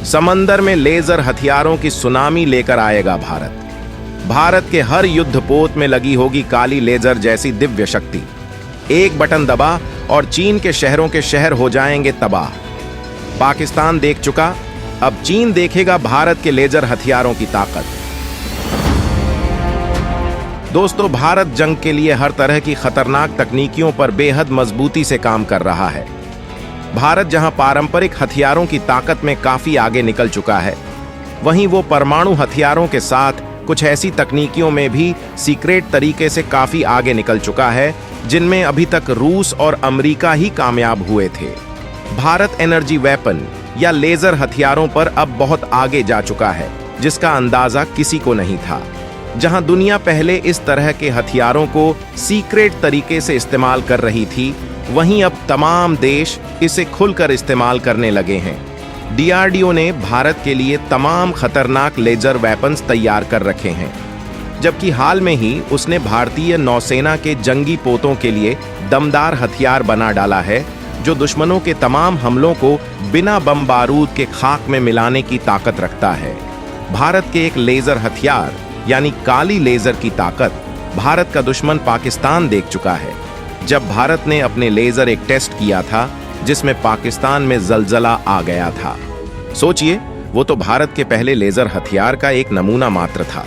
समंदर में लेजर हथियारों की सुनामी लेकर आएगा भारत। भारत के हर युद्धपोत में लगी होगी काली लेजर जैसी दिव्य शक्ति। एक बटन दबा और चीन के शहरों के शहर हो जाएंगे तबाह। पाकिस्तान देख चुका, अब चीन देखेगा भारत के लेजर हथियारों की ताकत। दोस्तों, भारत जंग के लिए हर तरह की खतरनाक तकनीकियों पर बेहद मजबूती से काम कर रहा है। भारत जहां पारंपरिक हथियारों की ताकत में काफी आगे निकल चुका है, वहीं वो परमाणु हथियारों के साथ कुछ ऐसी तकनीकियों में भी सीक्रेट तरीके से काफी आगे निकल चुका है जिनमें अभी तक रूस और अमेरिका ही कामयाब हुए थे। भारत एनर्जी वेपन या लेजर हथियारों पर अब बहुत आगे जा चुका है, जिसका अंदाजा किसी को नहीं था। जहां दुनिया पहले इस तरह के हथियारों को सीक्रेट तरीके से इस्तेमाल कर रही थी, वहीं अब तमाम देश इसे खुलकर इस्तेमाल करने लगे हैं। डीआरडीओ ने भारत के लिए तमाम खतरनाक लेजर वेपन्स तैयार कर रखे हैं, जबकि हाल में ही उसने भारतीय नौसेना के जंगी पोतों के लिए दमदार हथियार बना डाला है, जो दुश्मनों के तमाम हमलों को बिना बम बारूद के खाक में मिलाने की ताकत रखता है। भारत के एक लेजर हथियार यानी काली लेजर की ताकत भारत का दुश्मन पाकिस्तान देख चुका है। जब भारत ने अपने लेजर एक टेस्ट किया था जिसमें पाकिस्तान में जलजला आ गया था। सोचिए, वो तो भारत के पहले लेजर हथियार का एक नमूना मात्र था।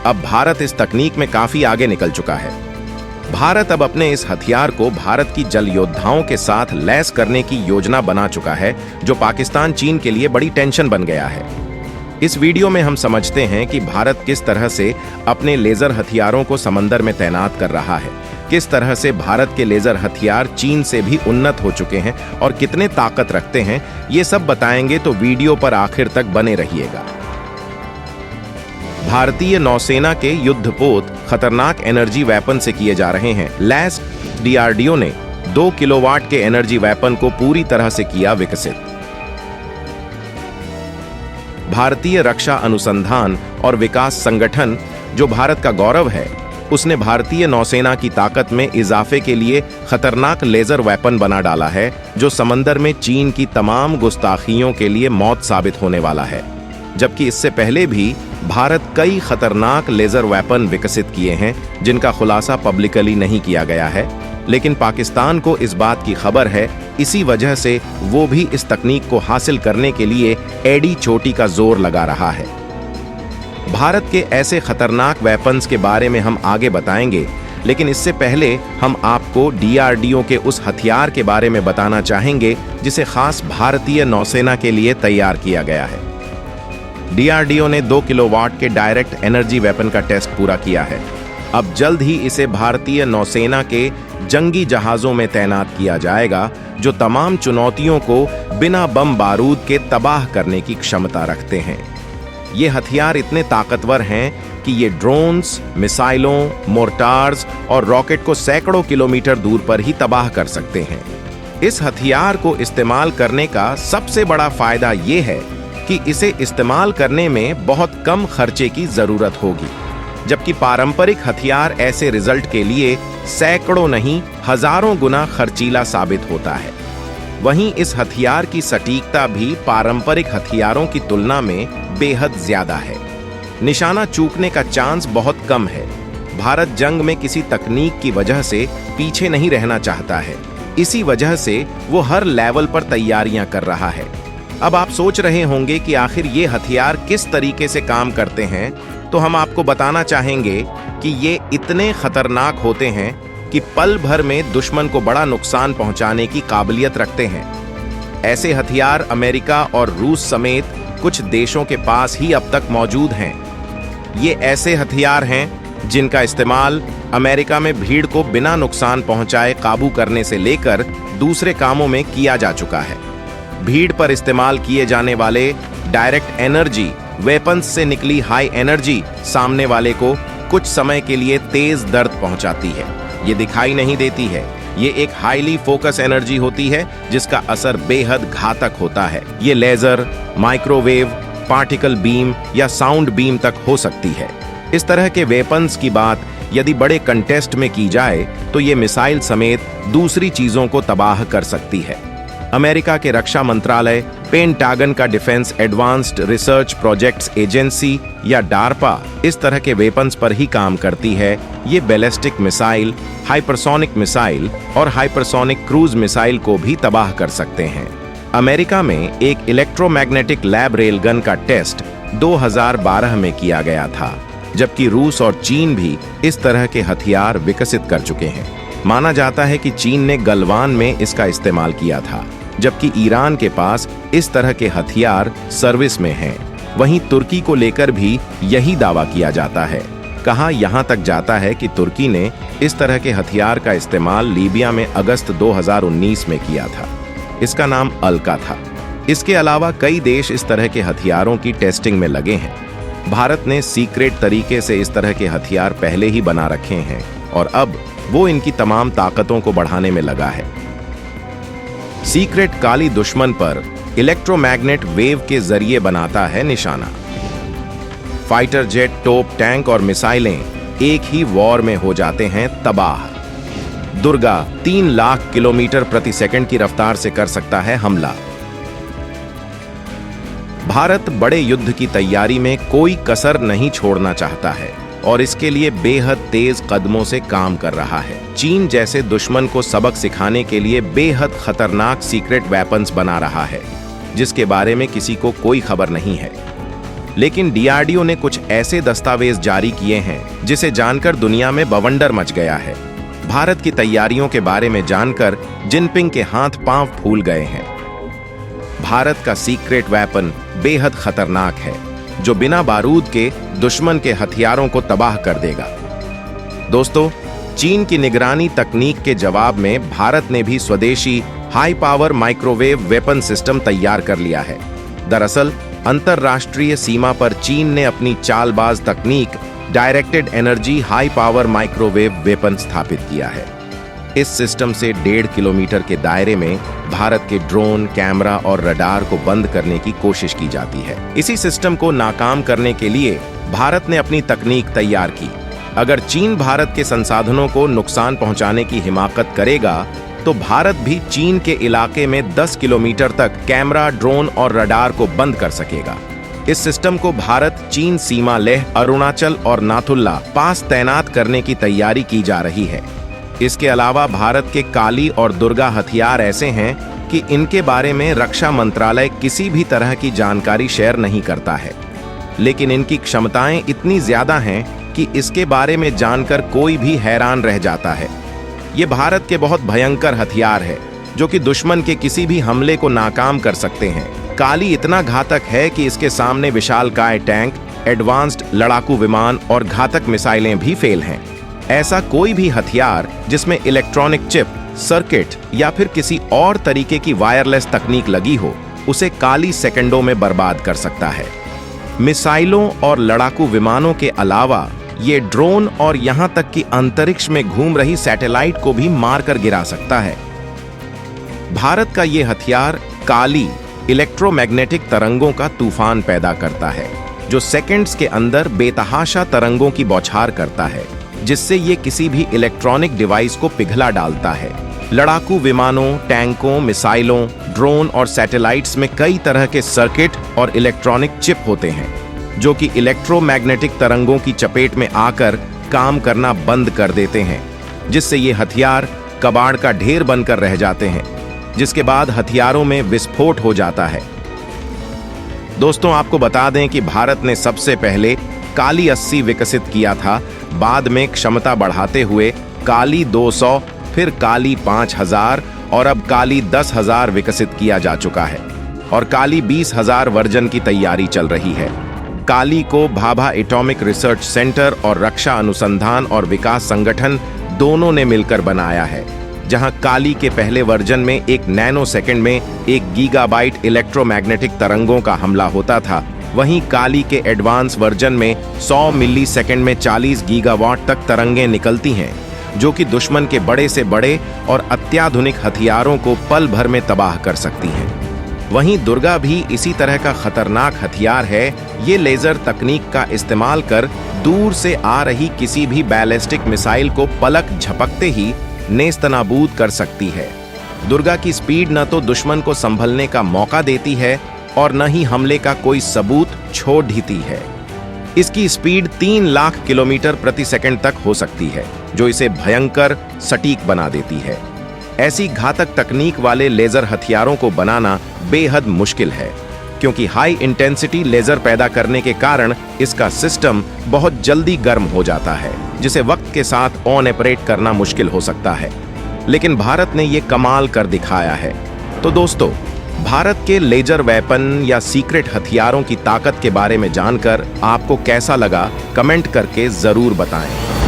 अब भारत इस तकनीक में काफी आगे निकल चुका है। भारत अब अपने इस हथियार को भारत की जल योद्धाओं के साथ लैस करने की योजना बना चुका है, जो पाकिस्तान चीन के लिए बड़ी टेंशन बन गया है। इस वीडियो में हम समझते हैं कि भारत किस तरह से अपने लेजर हथियारों को समंदर में तैनात कर रहा है, किस तरह से भारत के लेजर हथियार चीन से भी उन्नत हो चुके हैं और कितने ताकत रखते हैं। ये सब बताएंगे, तो वीडियो पर आखिर तक बने रहिएगा। भारतीय नौसेना के युद्धपोत खतरनाक एनर्जी वेपन से किए जा रहे हैं लैस। डीआरडीओ ने 2 किलोवाट के एनर्जी वेपन को पूरी तरह से किया विकसित। भारतीय रक्षा अनुसंधान और विकास संगठन, जो भारत का गौरव है, उसने भारतीय नौसेना की ताकत में इजाफे के लिए खतरनाक लेजर वेपन बना डाला है, जो समंदर में चीन की तमाम गुस्ताखियों के लिए मौत साबित होने वाला है। जबकि इससे पहले भी भारत कई खतरनाक लेजर वेपन विकसित किए हैं, जिनका खुलासा पब्लिकली नहीं किया गया है, लेकिन पाकिस्तान को इस बात की खबर है। इसी वजह से वो भी इस तकनीक को हासिल करने के लिए एड़ी चोटी का जोर लगा रहा है। भारत के ऐसे खतरनाक वेपन्स के बारे में हम आगे बताएंगे, लेकिन इससे पहले हम आपको डीआरडीओ के उस हथियार के बारे में बताना चाहेंगे जिसे खास भारतीय नौसेना के लिए तैयार किया गया है। डीआरडीओ ने 2 किलोवाट के डायरेक्ट एनर्जी वेपन का टेस्ट पूरा किया है। अब जल्द ही इसे भारतीय नौसेना के जंगी जहाजों में तैनात किया जाएगा, जो तमाम चुनौतियों को बिना बम बारूद के तबाह करने की क्षमता रखते हैं। ये हथियार इतने ताकतवर हैं कि ये ड्रोन्स, मिसाइलों, मोर्टार्स और रॉकेट को सैकड़ों किलोमीटर दूर पर ही तबाह कर सकते हैं। इस हथियार को इस्तेमाल करने का सबसे बड़ा फायदा ये है कि इसे इस्तेमाल करने में बहुत कम खर्चे की जरूरत होगी, जबकि पारंपरिक हथियार ऐसे रिजल्ट के लिए सैकड़ों नहीं हजारों गुना खर्चीला साबित होता है। वहीं इस हथियार की सटीकता भी पारंपरिक हथियारों की तुलना में बेहद ज्यादा है। निशाना चूकने का चांस बहुत कम है। भारत जंग में किसी तकनीक की वजह से पीछे नहीं रहना चाहता है। इसी वजह से वो हर लेवल पर तैयारियां कर रहा है। अब आप सोच रहे होंगे कि आखिर ये हथियार किस तरीके से काम करते हैं, तो हम आपको बताना चाहेंगे कि ये इतने खतरनाक होते हैं कि पल भर में दुश्मन को बड़ा नुकसान पहुंचाने की काबिलियत रखते हैं। ऐसे हथियार अमेरिका और रूस समेत कुछ देशों के पास ही अब तक मौजूद हैं। ये ऐसे हथियार हैं जिनका इस्तेमाल अमेरिका में भीड़ को बिना नुकसान पहुंचाए काबू करने से लेकर दूसरे कामों में किया जा चुका है। भीड़ पर इस्तेमाल किए जाने वाले डायरेक्ट एनर्जी वेपन्स से निकली हाई एनर्जी सामने वाले को कुछ समय के लिए तेज दर्द पहुंचाती है। ये दिखाई नहीं देती है। ये एक हाईली फोकस एनर्जी होती है जिसका असर बेहद घातक होता है। ये लेजर, माइक्रोवेव, पार्टिकल बीम या साउंड बीम तक हो सकती है। इस तरह के वेपन्स की बात यदि बड़े कंटेस्ट में की जाए तो ये मिसाइल समेत दूसरी चीजों को तबाह कर सकती है। अमेरिका के रक्षा मंत्रालय पेंटागन का defence advanced research projects agency या डार्पा इस तरह के वेपन्स पर ही काम करती है। ये बैलिस्टिक मिसाइल, हाइपरसोनिक मिसाइल और हाइपरसोनिक क्रूज मिसाइल को भी तबाह कर सकते हैं। अमेरिका में एक इलेक्ट्रोमैग्नेटिक लैब रेलगन का टेस्ट 2012 में किया गया था, जबकि रूस और चीन भी इस तरह के हथियार विकसित कर चुके हैं। माना जाता है कि चीन ने गलवान में इसका इस्तेमाल किया था, जबकि ईरान के पास इस तरह के हथियार सर्विस में हैं। वहीं तुर्की को लेकर भी यही दावा किया जाता है। कहा यहां तक जाता है कि तुर्की ने इस तरह के हथियार का इस्तेमाल लीबिया में अगस्त 2019 में किया था। इसका नाम अल्का था। इसके अलावा कई देश इस तरह के हथियारों की टेस्टिंग में लगे हैं। भारत ने सीक्रेट तरीके से इस तरह के हथियार पहले ही बना रखे हैं और अब वो इनकी तमाम ताकतों को बढ़ाने में लगा है। सीक्रेट काली दुश्मन पर इलेक्ट्रोमैग्नेट वेव के जरिए बनाता है निशाना। फाइटर जेट, तोप, टैंक और मिसाइलें एक ही वॉर में हो जाते हैं तबाह। दुर्गा 3 लाख किलोमीटर प्रति सेकंड की रफ्तार से कर सकता है हमला। भारत बड़े युद्ध की तैयारी में कोई कसर नहीं छोड़ना चाहता है और इसके लिए बेहद तेज कदमों से काम कर रहा है। चीन जैसे दुश्मन को सबक सिखाने के लिए बेहद खतरनाक सीक्रेट वेपन्स बना रहा है, जिसके बारे में किसी को कोई खबर नहीं है। लेकिन डीआरडीओ ने कुछ ऐसे दस्तावेज जारी किए हैं जिसे जानकर दुनिया में बवंडर मच गया है। भारत की तैयारियों के बारे में जानकर जिनपिंग के हाथ पांव फूल गए हैं। भारत का सीक्रेट वेपन बेहद खतरनाक है, जो बिना बारूद के दुश्मन के हथियारों को तबाह कर देगा। दोस्तों, चीन की निगरानी तकनीक के जवाब में भारत ने भी स्वदेशी high power microwave weapon system तैयार कर लिया है। दरअसल अंतरराष्ट्रीय सीमा पर चीन ने अपनी चालबाज तकनीक directed energy high power microwave weapon स्थापित किया है। इस सिस्टम से 1.5 किलोमीटर के दायरे में भारत के ड्रोन, कैमरा और रडार को बंद करने की कोशिश की जाती है। इसी सिस्टम को नाकाम करने के लिए भारत ने अपनी तकनीक तैयार की। अगर चीन भारत के संसाधनों को नुकसान पहुंचाने की हिमाकत करेगा, तो भारत भी चीन के इलाके में 10 किलोमीटर तक कैमरा, ड्रोन और रडार को बंद कर सकेगा। इस सिस्टम को भारत चीन सीमा लेह, अरुणाचल और नाथुला पास तैनात करने की तैयारी की जा रही है। इसके अलावा भारत के काली और दुर्गा हथियार ऐसे हैं कि इनके बारे में रक्षा मंत्रालय किसी भी तरह की जानकारी शेयर नहीं करता है, लेकिन इनकी क्षमताएं इतनी ज्यादा हैं कि इसके बारे में जानकर कोई भी हैरान रह जाता है। ये भारत के बहुत भयंकर हथियार है, जो कि दुश्मन के किसी भी हमले को नाकाम कर सकते हैं। काली इतना घातक है कि इसके सामने विशालकाय टैंक, एडवांस्ड लड़ाकू विमान और घातक मिसाइलें भी फेल हैं। ऐसा कोई भी हथियार जिसमें इलेक्ट्रॉनिक चिप, सर्किट या फिर किसी और तरीके की वायरलेस तकनीक लगी हो, उसे काली सेकंडों में बर्बाद कर सकता है। मिसाइलों और लड़ाकू विमानों के अलावा ये ड्रोन और यहां तक कि अंतरिक्ष में घूम रही सैटेलाइट को भी मारकर गिरा सकता है। भारत का ये हथियार काली इलेक्ट्रोमैग्नेटिक तरंगों का तूफान पैदा करता है, जो सेकंड्स के अंदर बेतहाशा तरंगों की बौछार करता है, जिससे ये किसी भी इलेक्ट्रॉनिक डिवाइस को पिघला डालता है। लड़ाकू विमानों, टैंकों, मिसाइलों, ड्रोन और सैटेलाइट्स में कई तरह के सर्किट और इलेक्ट्रॉनिक चिप होते हैं, जो कि इलेक्ट्रोमैग्नेटिक तरंगों की चपेट में आकर काम करना बंद कर देते हैं, जिससे ये हथियार कबाड़ का ढेर बनकर रह जाते हैं, जिसके बाद हथियारों में विस्फोट हो जाता है। दोस्तों, आपको बता दें कि भारत ने सबसे पहले काली 80 विकसित किया था, बाद में क्षमता बढ़ाते हुए काली 200, फिर काली 5000 और अब काली 10,000 विकसित किया जा चुका है और काली 20,000 वर्जन की तैयारी चल रही है। काली को भाभा एटॉमिक रिसर्च सेंटर और रक्षा अनुसंधान और विकास संगठन दोनों ने मिलकर बनाया है, जहां काली के पहले वर्जन में 1 नैनो सेकंड में 1 गीगाबाइट इलेक्ट्रोमैग्नेटिक तरंगों का हमला होता था, वहीं काली के एडवांस वर्जन में 100 मिली सेकंड में 40 गीगावाट तक तरंगें निकलती हैं, जो कि दुश्मन के बड़े से बड़े और अत्याधुनिक हथियारों को पल भर में तबाह कर सकती हैं। वहीं दुर्गा भी इसी तरह का खतरनाक हथियार है। ये लेजर तकनीक का इस्तेमाल कर दूर से आ रही किसी भी बैलिस्टिक मिसाइल को पलक झपकते ही नेस्तनाबूद कर सकती है। दुर्गा की स्पीड न तो दुश्मन को संभलने का मौका देती है और न ही हमले का कोई सबूत छोड़ देती है। इसकी स्पीड 3 लाख किलोमीटर प्रति सेकंड तक हो सकती है, जो इसे भयंकर सटीक बना देती है। ऐसी घातक तकनीक वाले लेजर हथियारों को बनाना बेहद मुश्किल है, क्योंकि हाई इंटेंसिटी लेजर पैदा करने के कारण इसका सिस्टम बहुत जल्दी गर्म हो जाता है, जिसे वक्त के साथ ऑन ऑपरेट करना मुश्किल हो सकता है। लेकिन भारत ने ये कमाल कर दिखाया है। तो दोस्तों, भारत के लेजर वेपन या सीक्रेट हथियारों की ताकत के बारे में जानकर आपको कैसा लगा, कमेंट करके जरूर बताएं।